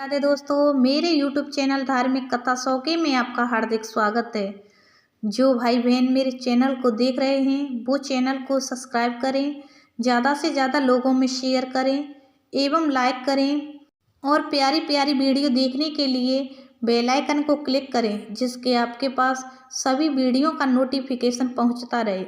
राधे दोस्तों, मेरे YouTube channel धार्मिक कथा शौके में आपका हार्दिक स्वागत है। जो भाई बहन मेरे चैनल को देख रहे हैं वो चैनल को सब्सक्राइब करें, ज़्यादा से ज़्यादा लोगों में शेयर करें एवं लाइक करें और प्यारी प्यारी वीडियो देखने के लिए बेल आइकन को क्लिक करें, जिसके आपके पास सभी वीडियो का नोटिफिकेशन पहुंचता रहे।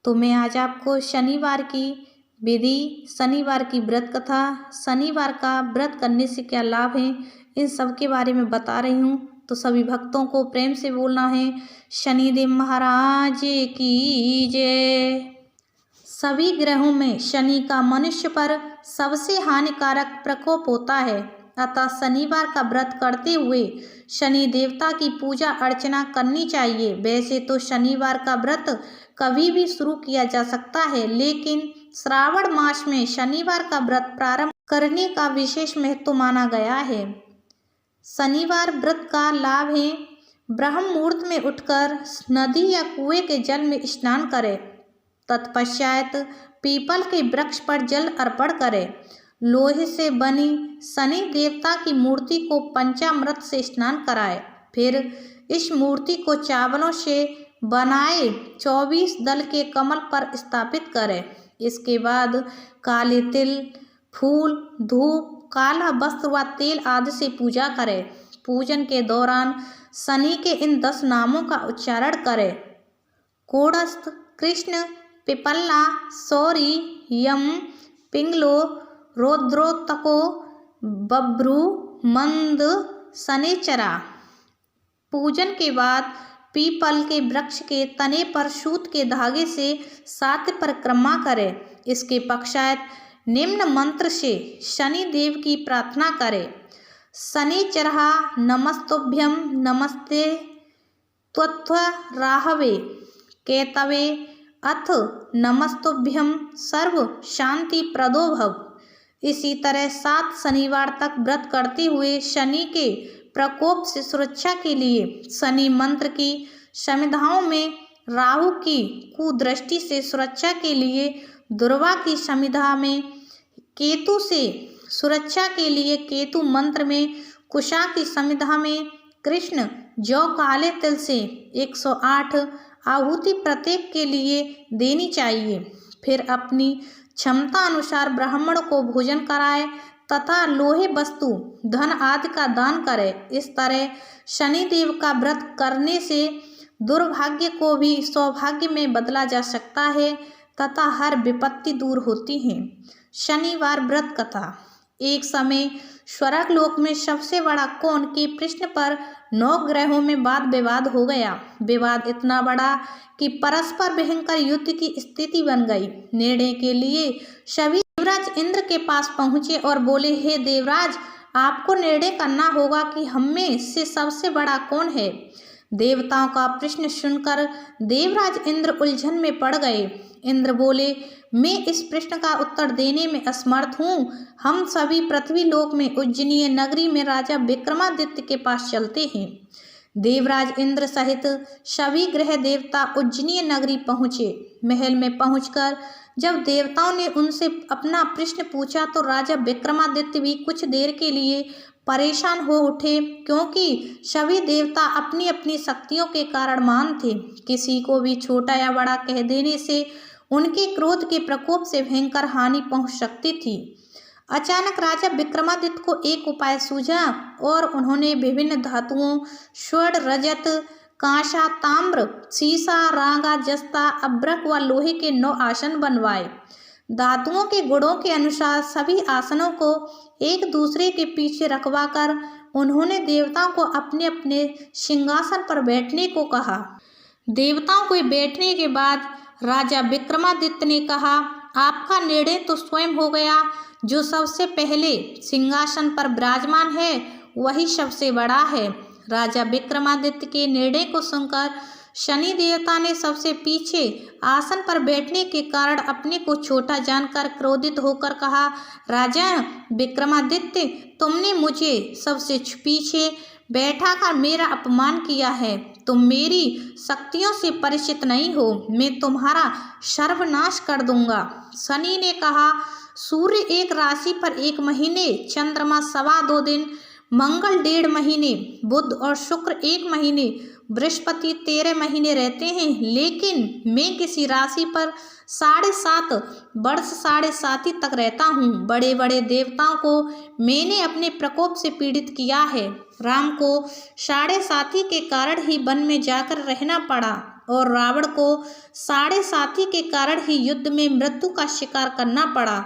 तो मैं आज आपको शनिवार की विधि, शनिवार की व्रत कथा, शनिवार का व्रत करने से क्या लाभ है, इन सब के बारे में बता रही हूँ। तो सभी भक्तों को प्रेम से बोलना है शनिदेव महाराज की जय। सभी ग्रहों में शनि का मनुष्य पर सबसे हानिकारक प्रकोप होता है, अतः शनिवार का व्रत करते हुए शनि देवता की पूजा अर्चना करनी चाहिए। वैसे तो शनिवार का व्रत कभी भी शुरू किया जा सकता है, लेकिन श्रावण मास में शनिवार का व्रत प्रारंभ करने का विशेष महत्व माना गया है। शनिवार व्रत का लाभ है, ब्रह्म मुहूर्त में उठकर नदी या कुएं के जल में स्नान करें, तत्पश्चात पीपल के वृक्ष पर जल अर्पण करें, लोहे से बनी शनि देवता की मूर्ति को पंचामृत से स्नान कराएं, फिर इस मूर्ति को चावलों से बनाए 24 दल के कमल पर स्थापित करें। इसके बाद काले तिल, फूल, धूप, काला वस्त्र व तेल आदि से पूजा करें। पूजन के दौरान शनि के इन 10 नामों का उच्चारण करें: कोड़स्थ, कृष्ण, पिपल्ला, सौरी, यम, पिंगलो, रौद्रोत्तको, बब्रू, मंद, शनिचरा। पूजन के बाद पीपल के वृक्ष के तने पर सूत के धागे से 7 परिक्रमा करें। इसके पश्चात निम्न मंत्र से शनि देव की प्रार्थना करें: शनिचरः नमस्तुभ्यं, नमस्ते त्वत्वराहवे केतवे, अथ नमस्तुभ्यं सर्व शांति प्रदो भव। इसी तरह 7 शनिवार तक व्रत करते हुए शनि के प्रकोप से सुरक्षा के लिए शनि मंत्र की समिधाओं में, राहु की कुदृष्टि से सुरक्षा के लिए दुर्वा की समिधा में, केतु से सुरक्षा के लिए केतु मंत्र में, कुशा की समिधा में कृष्ण जौ काले तिल से 108 आहुति प्रत्येक के लिए देनी चाहिए। फिर अपनी क्षमता अनुसार ब्राह्मण को भोजन कराए तथा लोहे वस्तु, धन आदि का दान करें। इस तरह शनिदेव का व्रत करने से दुर्भाग्य को भी सौभाग्य में बदला जा सकता है तथा हर विपत्ति दूर होती है। शनिवार व्रत कथा। एक समय स्वर्ग लोक में सबसे बड़ा कौन के प्रश्न पर 9 ग्रहों में वाद विवाद हो गया। विवाद इतना बड़ा कि परस्पर भयंकर युद्ध की स्थिति बन गई। निर्णय के लिए सभी देवराज इंद्र के पास पहुंचे और बोले, हे देवराज, आपको निर्णय करना होगा कि हम में से सबसे बड़ा कौन है। देवताओं का प्रश्न सुनकर देवराज इंद्र उलझन में पड़ गए। इंद्र बोले, मैं इस प्रश्न का उत्तर देने में असमर्थ हूँ। हम सभी पृथ्वी लोक में उज्जैनी नगरी में राजा विक्रमादित्य के पास चलते हैं। देवराज इंद्र सहित सभी ग्रह देवता उज्जैनी नगरी पहुँचे। महल में पहुंचकर जब देवताओं ने उनसे अपना प्रश्न पूछा तो राजा विक्रमादित्य भी कुछ देर के लिए परेशान हो उठे, क्योंकि सभी देवता अपनी अपनी शक्तियों के कारण महान थे। किसी को भी छोटा या बड़ा कह देने से उनके क्रोध के प्रकोप से भयंकर हानि पहुंच सकती थी। अचानक राजा विक्रमादित्य को एक उपाय सूझा और उन्होंने विभिन्न धातुओं, स्वर्ण, रजत, कांसा, ताम्र, सीसा, रांगा, जस्ता, अब्रक व लोहे के 9 आसन बनवाए। धातुओं के गुणों के अनुसार सभी आसनों को एक दूसरे के पीछे रखवाकर उन्होंने देवताओं को अपने अपने सिंहासन पर बैठने को कहा। देवताओं को बैठने के बाद राजा विक्रमादित्य ने कहा, आपका निर्णय तो स्वयं हो गया। जो सबसे पहले सिंहासन पर विराजमान है वही सबसे बड़ा है। राजा विक्रमादित्य के निर्णय को सुनकर शनि देवता ने सबसे पीछे आसन पर बैठने के कारण अपने को छोटा जानकर क्रोधित होकर कहा, राजा विक्रमादित्य, तुमने मुझे सबसे पीछे बैठा कर मेरा अपमान किया है। तुम मेरी शक्तियों से परिचित नहीं हो। मैं तुम्हारा सर्वनाश कर दूंगा। शनि ने कहा, सूर्य एक राशि पर 1 महीने, चंद्रमा 2.25 दिन, मंगल 1.5 महीने, बुध और शुक्र 1 महीने, बृहस्पति 13 महीने रहते हैं। लेकिन मैं किसी राशि पर 7.5 वर्ष 7.5 तक रहता हूँ। बड़े बड़े देवताओं को मैंने अपने प्रकोप से पीड़ित किया है। राम को 7.5 के कारण ही वन में जाकर रहना पड़ा और रावण को 7.5 के कारण ही युद्ध में मृत्यु का शिकार करना पड़ा।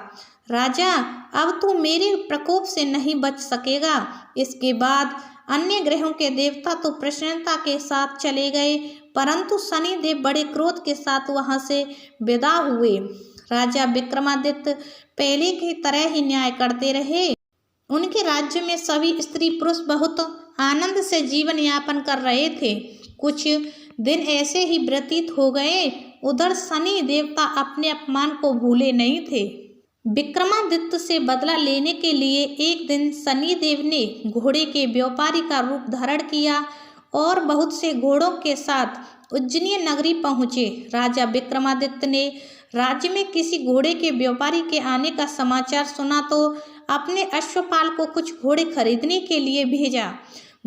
राजा, अब तू मेरे प्रकोप से नहीं बच सकेगा। इसके बाद अन्य ग्रहों के देवता तो प्रसन्नता के साथ चले गए, परंतु शनिदेव बड़े क्रोध के साथ वहां से विदा हुए। राजा विक्रमादित्य पहले की तरह ही न्याय करते रहे। उनके राज्य में सभी स्त्री पुरुष बहुत आनंद से जीवन यापन कर रहे थे। कुछ दिन ऐसे ही व्यतीत हो गए। उधर शनि देवता अपने अपमान को भूले नहीं थे। विक्रमादित्य से बदला लेने के लिए एक दिन शनिदेव ने घोड़े के व्यापारी का रूप धारण किया और बहुत से घोड़ों के साथ उज्जैनी नगरी पहुँचे। राजा विक्रमादित्य ने राज्य में किसी घोड़े के व्यापारी के आने का समाचार सुना तो अपने अश्वपाल को कुछ घोड़े खरीदने के लिए भेजा।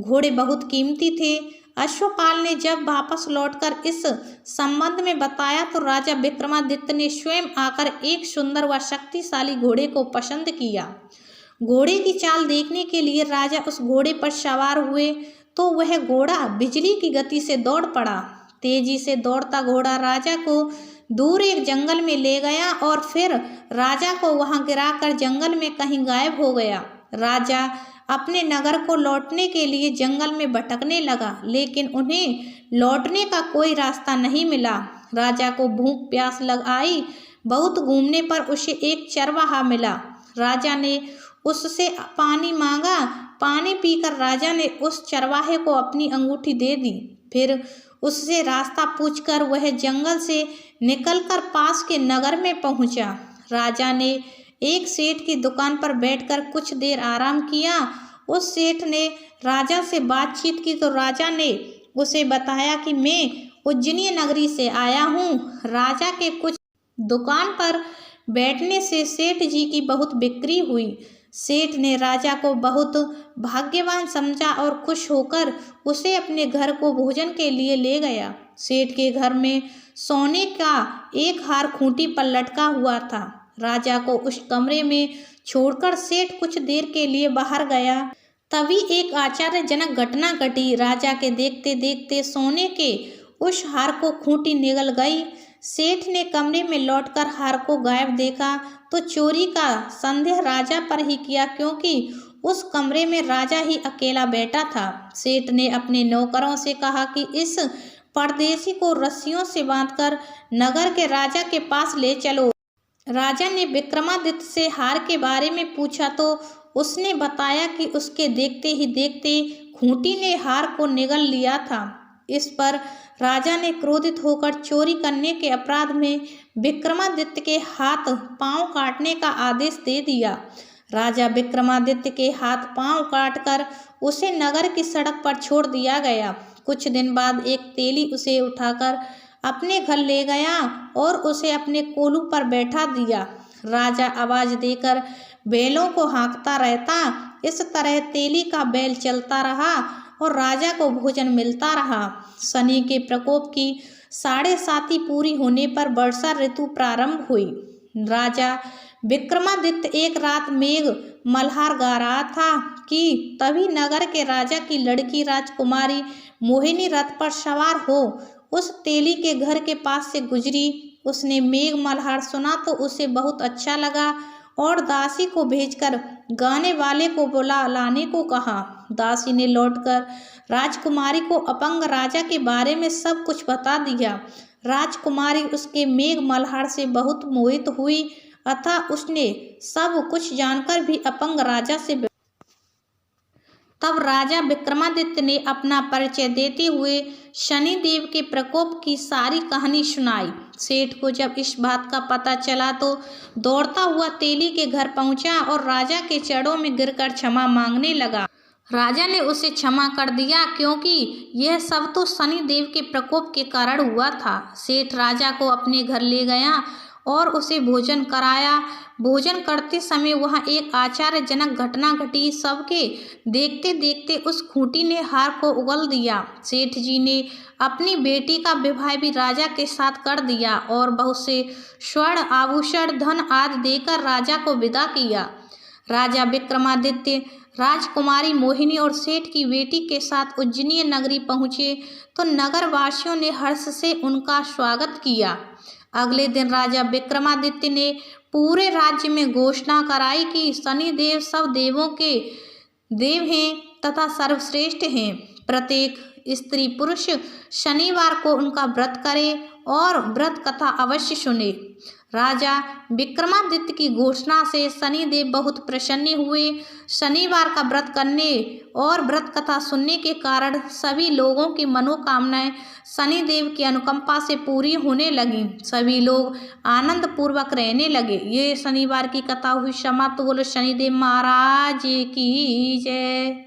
घोड़े बहुत कीमती थे। अश्वपाल ने जब वापस लौटकर इस संबंध में बताया तो राजा विक्रमादित्य ने स्वयं आकर एक सुंदर व शक्तिशाली घोड़े को पसंद किया। घोड़े की चाल देखने के लिए राजा उस घोड़े पर सवार हुए तो वह घोड़ा बिजली की गति से दौड़ पड़ा। तेजी से दौड़ता घोड़ा राजा को दूर एक जंगल में ले गया और फिर राजा को वहां गिराकर जंगल में कहीं गायब हो गया। राजा अपने नगर को लौटने के लिए जंगल में भटकने लगा, लेकिन उन्हें लौटने का कोई रास्ता नहीं मिला। राजा को भूख प्यास लग आई। बहुत घूमने पर उसे एक चरवाहा मिला। राजा ने उससे पानी मांगा। पानी पीकर राजा ने उस चरवाहे को अपनी अंगूठी दे दी। फिर उससे रास्ता पूछकर वह जंगल से निकलकर पास के नगर में पहुंचा। राजा ने एक सेठ की दुकान पर बैठकर कुछ देर आराम किया। उस सेठ ने राजा से बातचीत की तो राजा ने उसे बताया कि मैं उज्जैनी नगरी से आया हूँ। राजा के कुछ दुकान पर बैठने से सेठ जी की बहुत बिक्री हुई। सेठ ने राजा को बहुत भाग्यवान समझा और खुश होकर उसे अपने घर को भोजन के लिए ले गया। सेठ के घर में सोने का एक हार खूंटी पर लटका हुआ था। राजा को उस कमरे में छोड़कर सेठ कुछ देर के लिए बाहर गया। तभी एक आश्चर्यजनक घटना घटी। राजा के देखते देखते सोने के उस हार को खूंटी निगल गई। सेठ ने कमरे में लौटकर हार को गायब देखा तो चोरी का संदेह राजा पर ही किया, क्योंकि उस कमरे में राजा ही अकेला बैठा था। सेठ ने अपने नौकरों से कहा कि इस परदेशी को रस्सियों से बांधकर नगर के राजा के पास ले चलो। राजा ने विक्रमादित्य से हार के बारे में पूछा तो उसने बताया कि उसके देखते ही देखते खूंटी ने हार को निगल लिया था। इस पर राजा ने क्रोधित होकर चोरी करने के अपराध में विक्रमादित्य के हाथ पांव काटने का आदेश दे दिया। राजा विक्रमादित्य के हाथ पांव काटकर उसे नगर की सड़क पर छोड़ दिया गया। कुछ दिन बाद एक तेली उसे उठाकर अपने घर ले गया और उसे अपने कोलू पर बैठा दिया। राजा आवाज देकर बैलों को हाँकता रहता। इस तरह तेली का बैल चलता रहा और राजा को भोजन मिलता रहा। शनि के प्रकोप की 7.5 पूरी होने पर वर्षा ऋतु प्रारंभ हुई। राजा विक्रमादित्य एक रात मेघ मल्हार गा रहा था कि तभी नगर के राजा की लड़की राजकुमारी मोहिनी रथ पर सवार हो उस तेली के घर के पास से गुजरी। उसने मेघ मल्हार सुना तो उसे बहुत अच्छा लगा और दासी को भेजकर गाने वाले को बुला लाने को कहा। दासी ने लौटकर राजकुमारी को अपंग राजा के बारे में सब कुछ बता दिया। राजकुमारी उसके मेघ मल्हार से बहुत मोहित हुई, अतः उसने सब कुछ जानकर भी अपंग राजा से तब राजा विक्रमादित्य ने अपना परिचय देते हुए शनिदेव के प्रकोप की सारी कहानी सुनाई। सेठ को जब इस बात का पता चला तो दौड़ता हुआ तेली के घर पहुंचा और राजा के चरणों में गिरकर क्षमा मांगने लगा। राजा ने उसे क्षमा कर दिया, क्योंकि यह सब तो शनिदेव के प्रकोप के कारण हुआ था। सेठ राजा को अपने घर ले गया और उसे भोजन कराया। भोजन करते समय वहाँ एक आश्चर्यजनक घटना घटी। सबके देखते देखते उस खूंटी ने हार को उगल दिया। सेठ जी ने अपनी बेटी का विवाह भी राजा के साथ कर दिया और बहुत से स्वर्ण आभूषण धन आदि देकर राजा को विदा किया। राजा विक्रमादित्य राजकुमारी मोहिनी और सेठ की बेटी के साथ उज्जैनी नगरी पहुँचे तो नगर वासियों ने हर्ष से उनका स्वागत किया। अगले दिन राजा विक्रमादित्य ने पूरे राज्य में घोषणा कराई कि शनिदेव सब देवों के देव हैं तथा सर्वश्रेष्ठ हैं। प्रत्येक स्त्री पुरुष शनिवार को उनका व्रत करे और व्रत कथा अवश्य सुने। राजा विक्रमादित्य की घोषणा से शनिदेव बहुत प्रसन्न हुए। शनिवार का व्रत करने और व्रत कथा सुनने के कारण सभी लोगों की मनोकामनाएं शनिदेव की अनुकंपा से पूरी होने लगीं। सभी लोग आनंद पूर्वक रहने लगे। ये शनिवार की कथा हुई समाप्त। बोलो शनिदेव महाराज की जय।